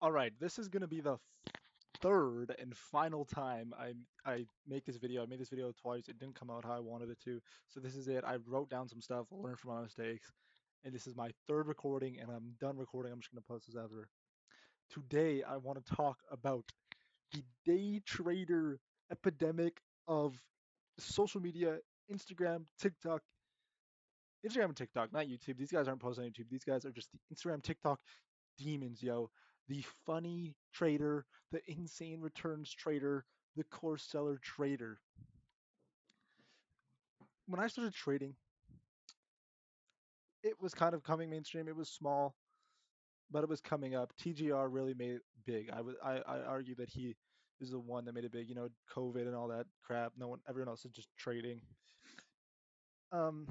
All right, this is gonna be the third and final time I make this video. I made this video twice. It didn't come out how I wanted it to. So this is it. I wrote down some stuff, learned from my mistakes, and this is my third recording, and I'm done recording. I'm just gonna post this after. Today I want to talk about the day trader epidemic of social media, Instagram, TikTok, Instagram and TikTok, not YouTube. These guys aren't posting on YouTube. These guys are just the Instagram, TikTok demons, yo. The funny trader, the insane returns trader, the course seller trader. When I started trading, it was kind of coming mainstream. It was small, but it was coming up. TGR really made it big. I argue that he is the one that made it big. You know, COVID and all that crap. No one, everyone else is just trading. Um,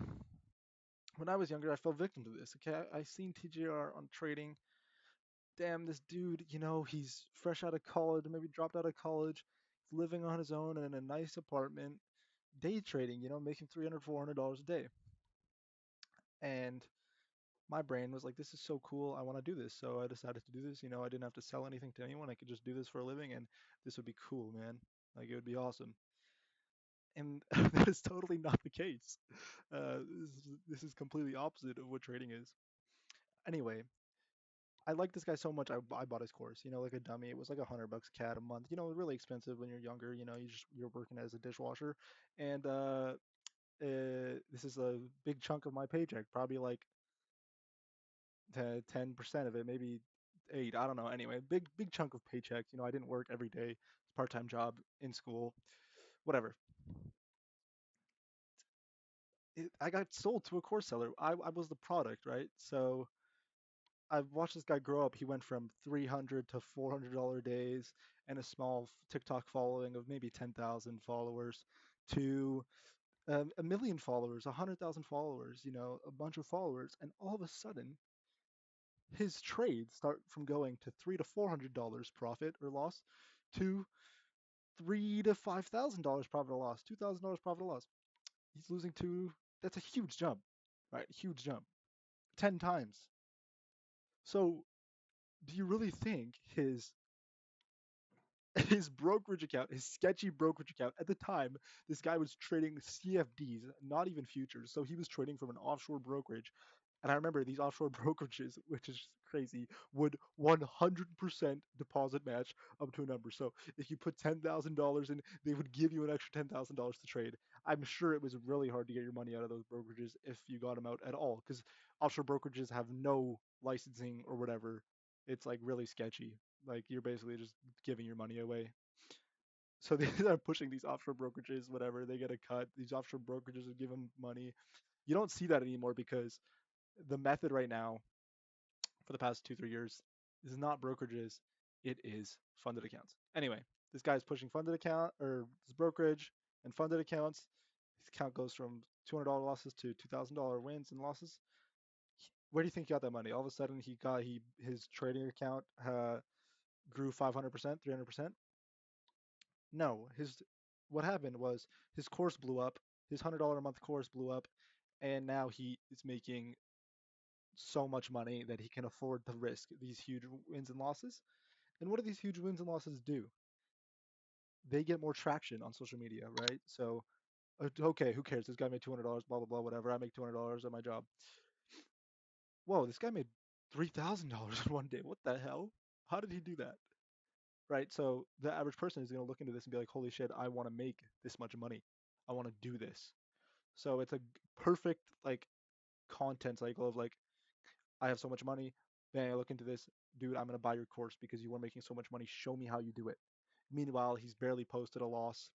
when I was younger, I fell victim to this. Okay, I seen TGR on trading. Damn, this dude, he's fresh out of college, maybe dropped out of college, living on his own in a nice apartment, day trading, making $300, $400 a day. And my brain was like, this is so cool. I want to do this. So I decided to do this. I didn't have to sell anything to anyone. I could just do this for a living, and this would be cool, man. Like, it would be awesome. And that is totally not the case. This is completely opposite of what trading is. Anyway, I like this guy so much. I bought his course, like a dummy. It was like $100 CAD a month. Really expensive when you're younger. You're working as a dishwasher, and this is a big chunk of my paycheck. Probably like 10% of it, maybe eight. I don't know. Anyway, big chunk of paycheck. I didn't work every day. Part-time job in school, whatever. I got sold to a course seller. I was the product, right? So I've watched this guy grow up. He went from 300 to $400 days and a small TikTok following of maybe 10,000 followers to a million followers, 100,000 followers, a bunch of followers. And all of a sudden, his trades start from going to $300 to $400 profit or loss to $3,000 to $5,000 profit or loss, $2,000 profit or loss. He's losing to, that's a huge jump, right? Huge jump, 10 times. So do you really think his brokerage account, his sketchy brokerage account at the time, this guy was trading CFDs, not even futures. So he was trading from an offshore brokerage. And I remember these offshore brokerages, which is crazy, would 100% deposit match up to a number. So if you put $10,000 in, they would give you an extra $10,000 to trade. I'm sure it was really hard to get your money out of those brokerages if you got them out at all, because offshore brokerages have no licensing or whatever. It's like really sketchy. Like you're basically just giving your money away. So they are pushing these offshore brokerages, whatever. They get a cut. These offshore brokerages would give them money. You don't see that anymore because the method right now for the past 2, 3 years is not brokerages. It is funded accounts. Anyway, this guy's pushing funded account or this brokerage and funded accounts. His account goes from $200 losses to $2,000 wins and losses. Where do you think he got that money? All of a sudden, his trading account grew 500%, 300%. No, his what happened was his course blew up. His $100 a month course blew up, and now he is making so much money that he can afford to risk these huge wins and losses. And what do these huge wins and losses do? They get more traction on social media, right? So, okay, who cares? This guy made $200, blah blah blah, whatever. I make $200 at my job. Whoa, this guy made $3,000 in one day. What the hell? How did he do that? Right? So the average person is going to look into this and be like, holy shit, I want to make this much money. I want to do this. So it's a perfect like content cycle of like, I have so much money. Then I look into this, dude, I'm going to buy your course because you are making so much money. Show me how you do it. Meanwhile, he's barely posted a loss.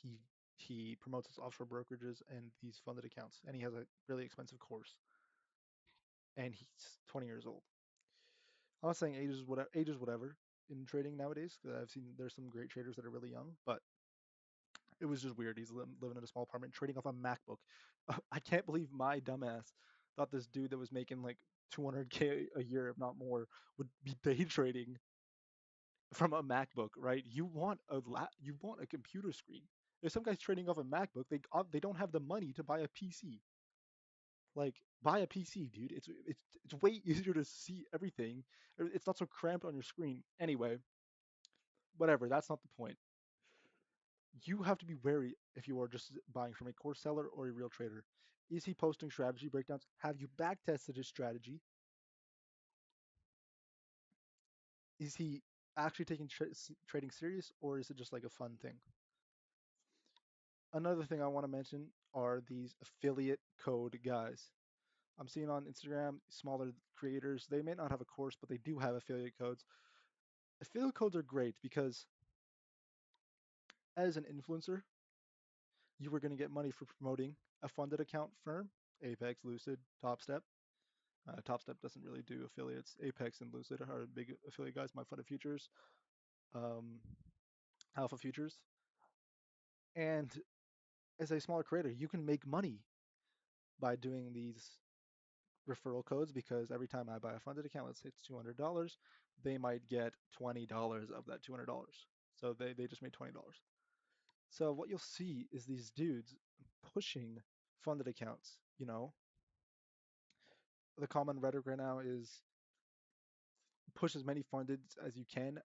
He he promotes his offshore brokerages and these funded accounts, and he has a really expensive course. And he's 20 years old. I'm not saying age is whatever in trading nowadays. 'Cause I've seen there's some great traders that are really young, but it was just weird. He's living in a small apartment, trading off a MacBook. I can't believe my dumbass thought this dude that was making like 200K a year, if not more, would be day trading from a MacBook, right? You want a computer screen. If some guy's trading off a MacBook, they don't have the money to buy a PC, Like buy a PC, dude. It's way easier to see everything. It's not so cramped on your screen. Anyway, whatever. That's not the point. You have to be wary if you are just buying from a course seller or a real trader. Is he posting strategy breakdowns? Have you back tested his strategy? Is he actually taking trading serious, or is it just like a fun thing? Another thing I want to mention are these affiliate code guys. I'm seeing on Instagram smaller creators, they may not have a course, but they do have affiliate codes. Affiliate codes are great because as an influencer, you were going to get money for promoting a funded account firm, Apex, Lucid, TopStep. TopStep doesn't really do affiliates. Apex and Lucid are big affiliate guys. My Funded Futures, um, Alpha Futures, and as a smaller creator, you can make money by doing these referral codes because every time I buy a funded account, let's say it's $200, they might get $20 of that $200. So they just made $20. So what you'll see is these dudes pushing funded accounts. The common rhetoric right now is push as many funded as you can.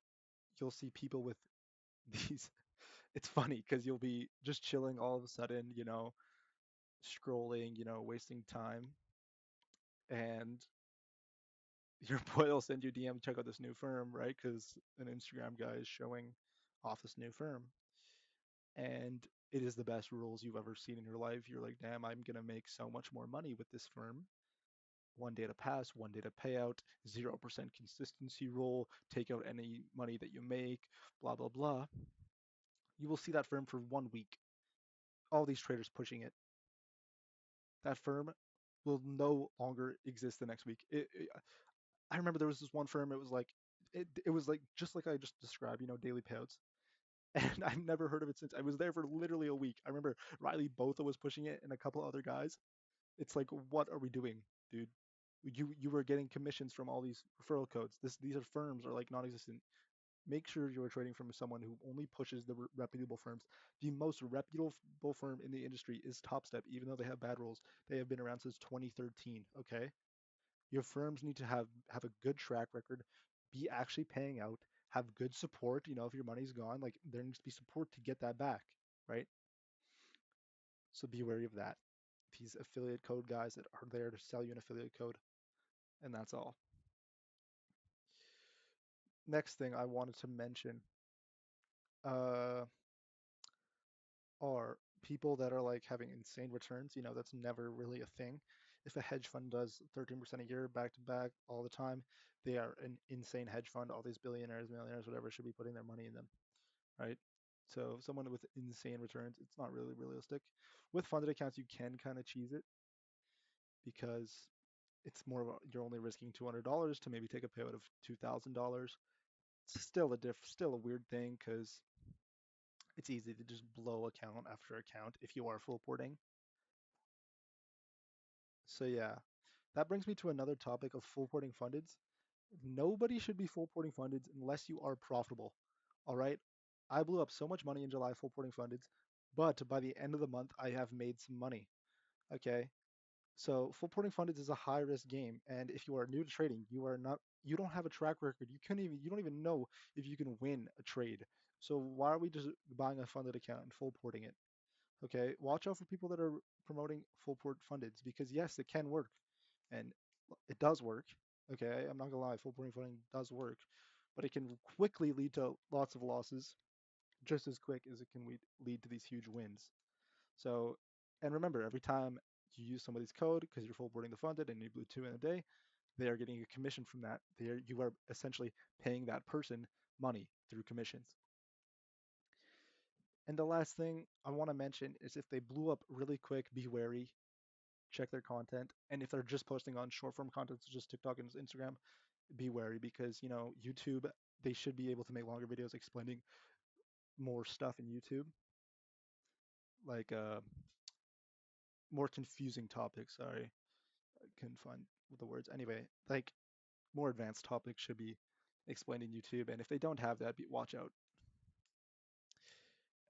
You'll see people with these. It's funny because you'll be just chilling all of a sudden, scrolling, wasting time, and your boy will send you a DM, check out this new firm, right? Because an Instagram guy is showing off this new firm, and it is the best rules you've ever seen in your life. You're like, damn, I'm gonna make so much more money with this firm. One data pass, one data payout, 0% consistency rule, take out any money that you make, blah blah blah. You will see that firm for 1 week. All these traders pushing it. That firm will no longer exist the next week. I remember there was this one firm. It was like just like I just described, daily payouts. And I've never heard of it since. I was there for literally a week. I remember Riley Botha was pushing it and a couple other guys. It's like, what are we doing, dude? You were getting commissions from all these referral codes. These are firms are like non-existent. Make sure you are trading from someone who only pushes the reputable firms. The most reputable firm in the industry is TopStep, even though they have bad rules. They have been around since 2013. Okay, your firms need to have a good track record, be actually paying out, have good support. If your money's gone, like there needs to be support to get that back, right? So be wary of that. These affiliate code guys that are there to sell you an affiliate code, and that's all. Next thing I wanted to mention uh, are people that are like having insane returns. That's never really a thing. If a hedge fund does 13% a year back to back all the time, they are an insane hedge fund. All these billionaires, millionaires, whatever, should be putting their money in them, right? So someone with insane returns, it's not really realistic. With funded accounts, you can kind of cheese it because it's more of you're only risking $200 to maybe take a payout of $2,000. It's still a weird thing because it's easy to just blow account after account if you are full porting. So yeah, that brings me to another topic of full porting fundeds. Nobody should be full porting fundeds unless you are profitable. All right. I blew up so much money in July full porting fundeds, but by the end of the month, I have made some money. Okay. So full porting fundeds is a high risk game, and if you are new to trading, you don't have a track record. You don't even know if you can win a trade. So why are we just buying a funded account and full porting it? Okay, watch out for people that are promoting full port fundeds because yes, it can work, and it does work. Okay, I'm not gonna lie, full porting funding does work, but it can quickly lead to lots of losses, just as quick as it can lead to these huge wins. So, and remember, every time you use somebody's code because you're full boarding the funded and you blew two in a day, they are getting a commission from that. You are essentially paying that person money through commissions. And the last thing I want to mention is if they blew up really quick, be wary, check their content. And if they're just posting on short form content, such as TikTok and Instagram, be wary because, YouTube, they should be able to make longer videos explaining more stuff in YouTube, like more confusing topics. Sorry, I couldn't find the words. Anyway, like more advanced topics should be explained in YouTube. And if they don't have that, watch out.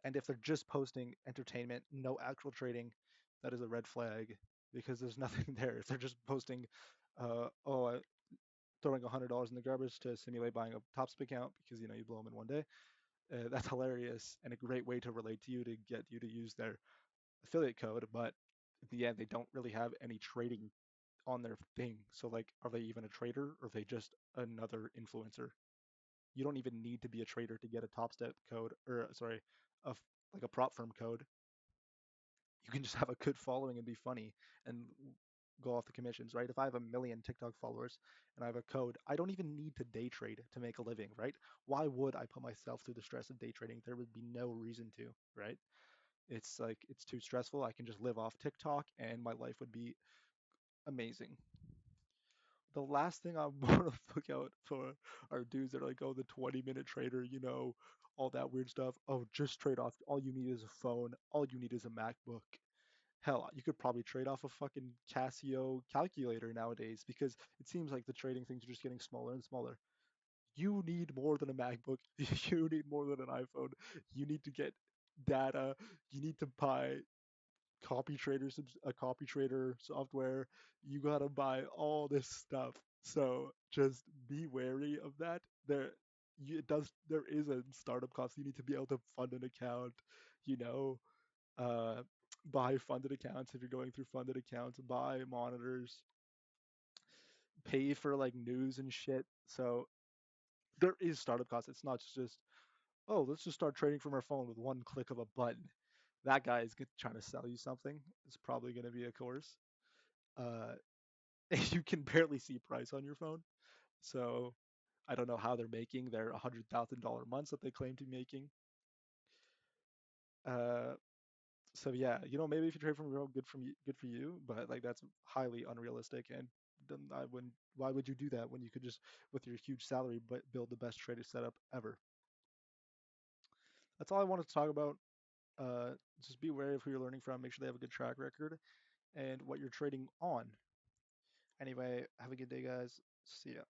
And if they're just posting entertainment, no actual trading, that is a red flag. because there's nothing there. If they're just posting, throwing $100 in the garbage to simulate buying a Topps account because you blow them in one day, that's hilarious and a great way to relate to you to get you to use their affiliate code. But at the end, they don't really have any trading on their thing. So like, are they even a trader or are they just another influencer? You don't even need to be a trader to get a top step code or sorry, like a prop firm code. You can just have a good following and be funny and go off the commissions, right? If I have a million TikTok followers and I have a code, I don't even need to day trade to make a living, right? Why would I put myself through the stress of day trading? There would be no reason to, right? It's like it's too stressful. I can just live off TikTok and my life would be amazing. The last thing I want to look out for are dudes that are like, oh, the 20-minute trader, all that weird stuff. Oh, just trade off. All you need is a phone. All you need is a MacBook. Hell, you could probably trade off a fucking Casio calculator nowadays because it seems like the trading things are just getting smaller and smaller. You need more than a MacBook. You need more than an iPhone. You need to get data. You need to buy a copy trader software. You gotta buy all this stuff. So just be wary of that. There is a startup cost. You need to be able to fund an account, you know, uh, buy funded accounts if you're going through funded accounts, buy monitors, pay for like news and shit. So there is startup costs. It's not just, oh, let's just start trading from our phone with one click of a button. That guy is trying to sell you something. It's probably going to be a course. Uh, you can barely see price on your phone. So I don't know how they're making their $100,000 months that they claim to be making. Uh, so yeah, maybe if you trade from your own, good for you, but like that's highly unrealistic. And then I wouldn't. Why would you do that when you could just, with your huge salary, but build the best trading setup ever? That's all I wanted to talk about. Uh, just be wary of who you're learning from. Make sure they have a good track record and what you're trading on. Anyway, have a good day, guys. See ya.